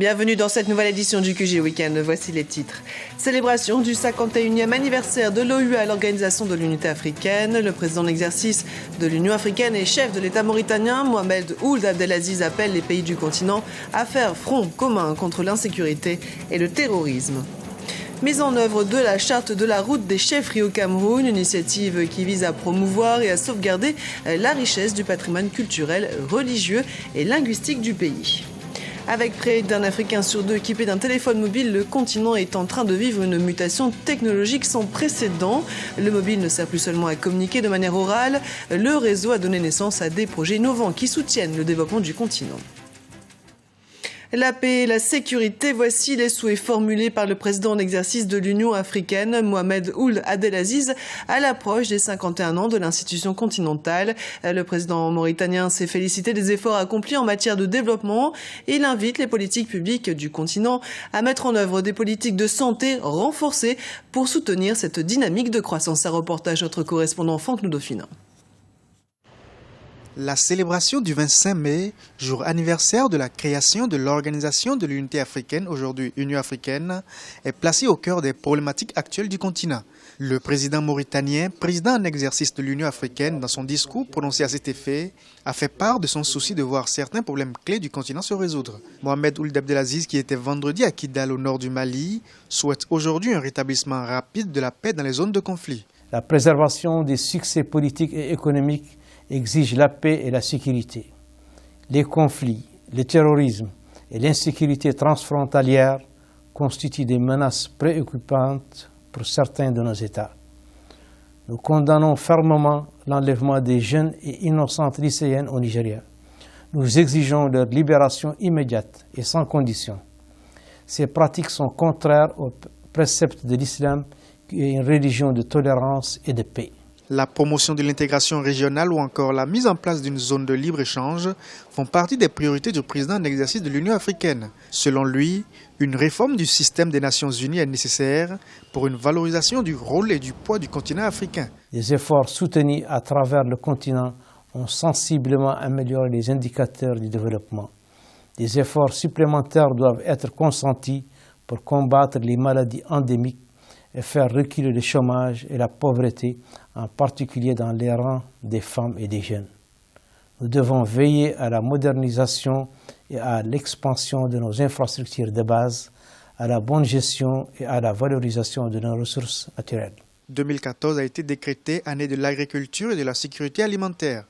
Bienvenue dans cette nouvelle édition du QG Week-end. Voici les titres. Célébration du 51e anniversaire de l'OUA, l'Organisation de l'Unité africaine. Le président en exercice de l'Union africaine et chef de l'État mauritanien, Mohamed Ould Abdelaziz, appelle les pays du continent à faire front commun contre l'insécurité et le terrorisme. Mise en œuvre de la charte de la route des chefferies au Cameroun, une initiative qui vise à promouvoir et à sauvegarder la richesse du patrimoine culturel, religieux et linguistique du pays. Avec près d'un Africain sur deux équipé d'un téléphone mobile, le continent est en train de vivre une mutation technologique sans précédent. Le mobile ne sert plus seulement à communiquer de manière orale. Le réseau a donné naissance à des projets innovants qui soutiennent le développement du continent. La paix et la sécurité, voici les souhaits formulés par le président en exercice de l'Union africaine, Mohamed Ould Abdelaziz, à l'approche des 51 ans de l'institution continentale. Le président mauritanien s'est félicité des efforts accomplis en matière de développement. Il invite les politiques publiques du continent à mettre en œuvre des politiques de santé renforcées pour soutenir cette dynamique de croissance. Un reportage notre correspondant Franck Noudofina. La célébration du 25 mai, jour anniversaire de la création de l'Organisation de l'Unité africaine, aujourd'hui Union africaine, est placée au cœur des problématiques actuelles du continent. Le président mauritanien, président en exercice de l'Union africaine, dans son discours prononcé à cet effet, a fait part de son souci de voir certains problèmes clés du continent se résoudre. Mohamed Ould Abdelaziz, qui était vendredi à Kidal au nord du Mali, souhaite aujourd'hui un rétablissement rapide de la paix dans les zones de conflit. La préservation des succès politiques et économiques exige la paix et la sécurité. Les conflits, le terrorisme et l'insécurité transfrontalière constituent des menaces préoccupantes pour certains de nos États. Nous condamnons fermement l'enlèvement des jeunes et innocentes lycéennes au Nigeria. Nous exigeons leur libération immédiate et sans condition. Ces pratiques sont contraires aux préceptes de l'islam, qui est une religion de tolérance et de paix. La promotion de l'intégration régionale ou encore la mise en place d'une zone de libre-échange font partie des priorités du président en exercice de l'Union africaine. Selon lui, une réforme du système des Nations Unies est nécessaire pour une valorisation du rôle et du poids du continent africain. Les efforts soutenus à travers le continent ont sensiblement amélioré les indicateurs du développement. Des efforts supplémentaires doivent être consentis pour combattre les maladies endémiques et faire reculer le chômage et la pauvreté, en particulier dans les rangs des femmes et des jeunes. Nous devons veiller à la modernisation et à l'expansion de nos infrastructures de base, à la bonne gestion et à la valorisation de nos ressources naturelles. 2014 a été décrétée année de l'agriculture et de la sécurité alimentaire.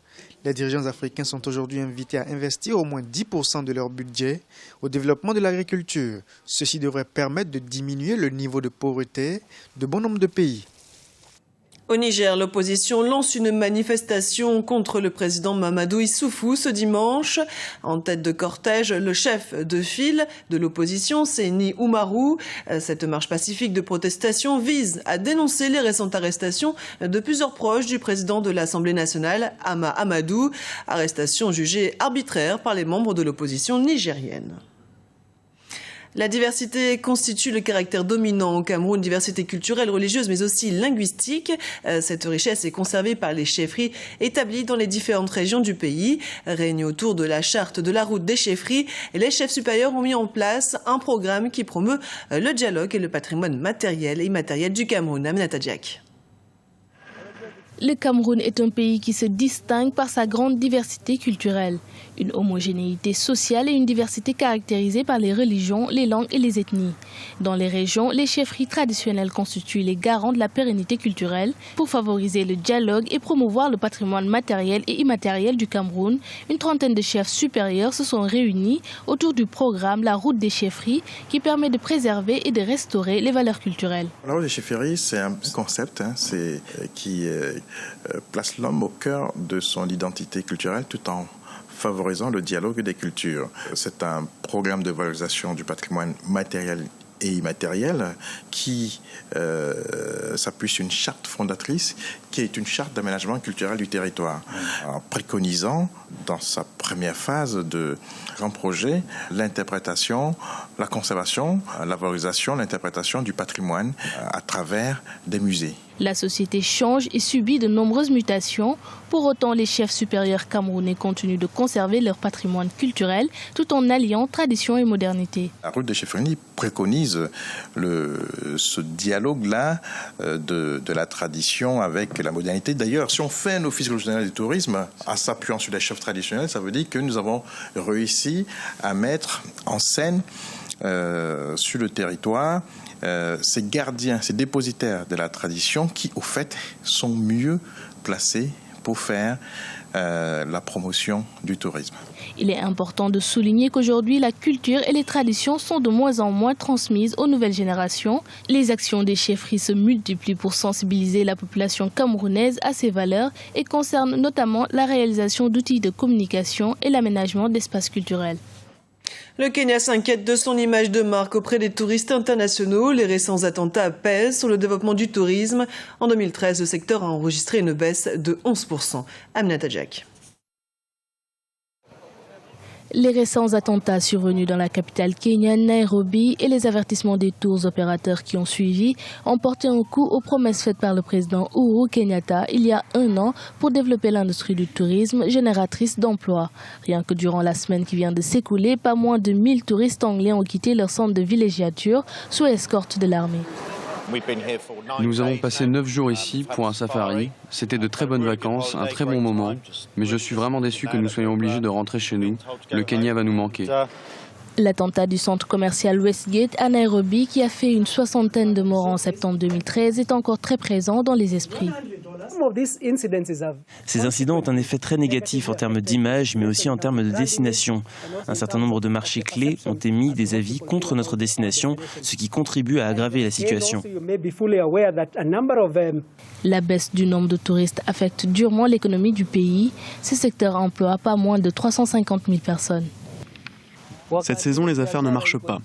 Les dirigeants africains sont aujourd'hui invités à investir au moins 10% de leur budget au développement de l'agriculture. Ceci devrait permettre de diminuer le niveau de pauvreté de bon nombre de pays. Au Niger, l'opposition lance une manifestation contre le président Mamadou Issoufou ce dimanche. En tête de cortège, le chef de file de l'opposition, Seni Oumarou. Cette marche pacifique de protestation vise à dénoncer les récentes arrestations de plusieurs proches du président de l'Assemblée nationale, Hama Amadou. Arrestations jugées arbitraires par les membres de l'opposition nigérienne. La diversité constitue le caractère dominant au Cameroun, diversité culturelle, religieuse, mais aussi linguistique. Cette richesse est conservée par les chefferies établies dans les différentes régions du pays. Réunis autour de la charte de la route des chefferies, les chefs supérieurs ont mis en place un programme qui promeut le dialogue et le patrimoine matériel et immatériel du Cameroun. Aminata Diak. Le Cameroun est un pays qui se distingue par sa grande diversité culturelle, une homogénéité sociale et une diversité caractérisée par les religions, les langues et les ethnies. Dans les régions, les chefferies traditionnelles constituent les garants de la pérennité culturelle. Pour favoriser le dialogue et promouvoir le patrimoine matériel et immatériel du Cameroun, une trentaine de chefs supérieurs se sont réunis autour du programme La Route des chefferies qui permet de préserver et de restaurer les valeurs culturelles. La Route des chefferies, c'est un concept qui place l'homme au cœur de son identité culturelle tout en favorisant le dialogue des cultures. C'est un programme de valorisation du patrimoine matériel et immatériel qui s'appuie sur une charte fondatrice qui est une charte d'aménagement culturel du territoire, en préconisant dans sa première phase de grand projet l'interprétation, la conservation, la valorisation, l'interprétation du patrimoine à travers des musées. La société change et subit de nombreuses mutations. Pour autant, les chefs supérieurs camerounais continuent de conserver leur patrimoine culturel tout en alliant tradition et modernité. La route des chefferies préconise ce dialogue-là de la tradition avec la modernité. D'ailleurs, si on fait un office régional du tourisme en s'appuyant sur les chefs traditionnels, ça veut dire que nous avons réussi à mettre en scène sur le territoire ces gardiens, ces dépositaires de la tradition qui, au fait, sont mieux placés pour faire la promotion du tourisme. Il est important de souligner qu'aujourd'hui, la culture et les traditions sont de moins en moins transmises aux nouvelles générations. Les actions des chefferies se multiplient pour sensibiliser la population camerounaise à ces valeurs et concernent notamment la réalisation d'outils de communication et l'aménagement d'espaces culturels. Le Kenya s'inquiète de son image de marque auprès des touristes internationaux. Les récents attentats pèsent sur le développement du tourisme. En 2013, le secteur a enregistré une baisse de 11%. Aminata Jack. Les récents attentats survenus dans la capitale kenyane, Nairobi, et les avertissements des tours opérateurs qui ont suivi ont porté un coup aux promesses faites par le président Uhuru Kenyatta il y a un an pour développer l'industrie du tourisme génératrice d'emplois. Rien que durant la semaine qui vient de s'écouler, pas moins de 1000 touristes anglais ont quitté leur centre de villégiature sous escorte de l'armée. Nous avons passé 9 jours ici pour un safari. C'était de très bonnes vacances, un très bon moment. Mais je suis vraiment déçu que nous soyons obligés de rentrer chez nous. Le Kenya va nous manquer. L'attentat du centre commercial Westgate à Nairobi, qui a fait une 60aine de morts en septembre 2013, est encore très présent dans les esprits. Ces incidents ont un effet très négatif en termes d'image, mais aussi en termes de destination. Un certain nombre de marchés clés ont émis des avis contre notre destination, ce qui contribue à aggraver la situation. La baisse du nombre de touristes affecte durement l'économie du pays. Ce secteur emploie pas moins de 350 000 personnes. Cette saison, les affaires ne marchent pas,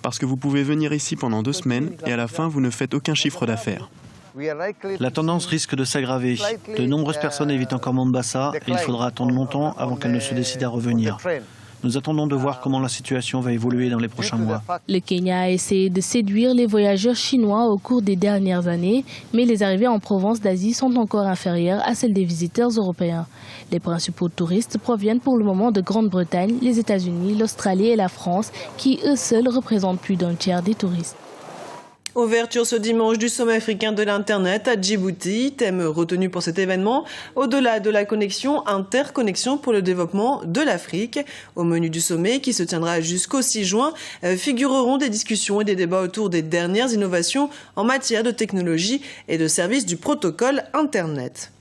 parce que vous pouvez venir ici pendant 2 semaines et à la fin, vous ne faites aucun chiffre d'affaires. La tendance risque de s'aggraver. De nombreuses personnes évitent encore Mombasa et il faudra attendre longtemps avant qu'elles ne se décident à revenir. Nous attendons de voir comment la situation va évoluer dans les prochains mois. Le Kenya a essayé de séduire les voyageurs chinois au cours des dernières années, mais les arrivées en province d'Asie sont encore inférieures à celles des visiteurs européens. Les principaux touristes proviennent pour le moment de Grande-Bretagne, les États-Unis, l'Australie et la France, qui eux seuls représentent plus d'un tiers des touristes. Ouverture ce dimanche du sommet africain de l'Internet à Djibouti. Thème retenu pour cet événement, au-delà de la connexion, interconnexion pour le développement de l'Afrique. Au menu du sommet, qui se tiendra jusqu'au 6 juin, figureront des discussions et des débats autour des dernières innovations en matière de technologie et de services du protocole Internet.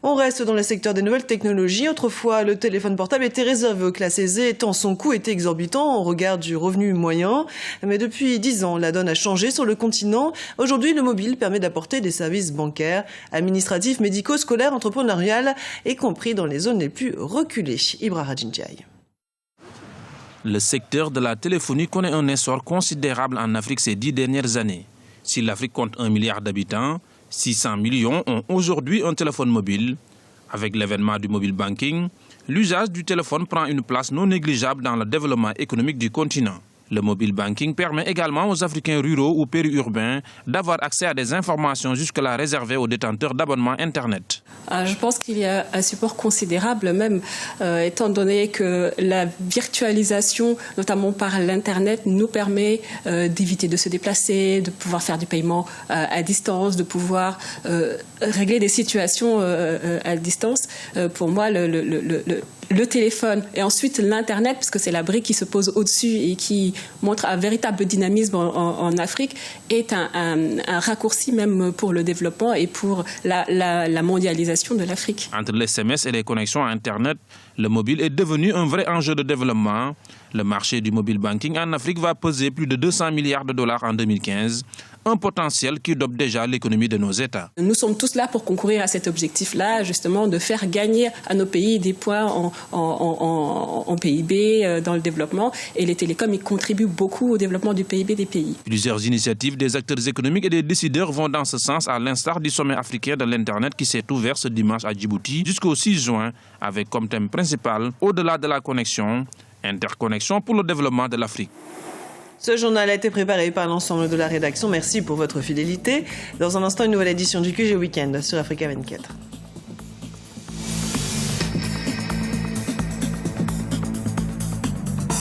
On reste dans le secteur des nouvelles technologies. Autrefois, le téléphone portable était réservé aux classes aisées, tant son coût était exorbitant au regard du revenu moyen. Mais depuis 10 ans, la donne a changé sur le continent. Aujourd'hui, le mobile permet d'apporter des services bancaires, administratifs, médicaux, scolaires, entrepreneuriales, y compris dans les zones les plus reculées. Ibra Radjindiaï. Le secteur de la téléphonie connaît un essor considérable en Afrique ces 10 dernières années. Si l'Afrique compte 1 milliard d'habitants, 600 millions ont aujourd'hui un téléphone mobile. Avec l'avènement du mobile banking, l'usage du téléphone prend une place non négligeable dans le développement économique du continent. Le mobile banking permet également aux Africains ruraux ou périurbains d'avoir accès à des informations jusque-là réservées aux détenteurs d'abonnements Internet. Je pense qu'il y a un support considérable, même étant donné que la virtualisation, notamment par l'Internet, nous permet d'éviter de se déplacer, de pouvoir faire du paiement à distance, de pouvoir régler des situations à distance. Pour moi, le téléphone et ensuite l'Internet, parce que c'est la brique qui se pose au-dessus et qui montre un véritable dynamisme en Afrique, est un raccourci même pour le développement et pour la mondialisation de l'Afrique. Entre les SMS et les connexions à Internet, le mobile est devenu un vrai enjeu de développement. Le marché du mobile banking en Afrique va peser plus de 200 milliards de dollars en 2015. Un potentiel qui dope déjà l'économie de nos États. Nous sommes tous là pour concourir à cet objectif-là, justement, de faire gagner à nos pays des points en PIB, dans le développement. Et les télécoms, ils contribuent beaucoup au développement du PIB des pays. Plusieurs initiatives des acteurs économiques et des décideurs vont dans ce sens, à l'instar du sommet africain de l'Internet qui s'est ouvert ce dimanche à Djibouti jusqu'au 6 juin, avec comme thème principal, au-delà de la connexion, interconnexion pour le développement de l'Afrique. Ce journal a été préparé par l'ensemble de la rédaction. Merci pour votre fidélité. Dans un instant, une nouvelle édition du QG Weekend sur Africa 24.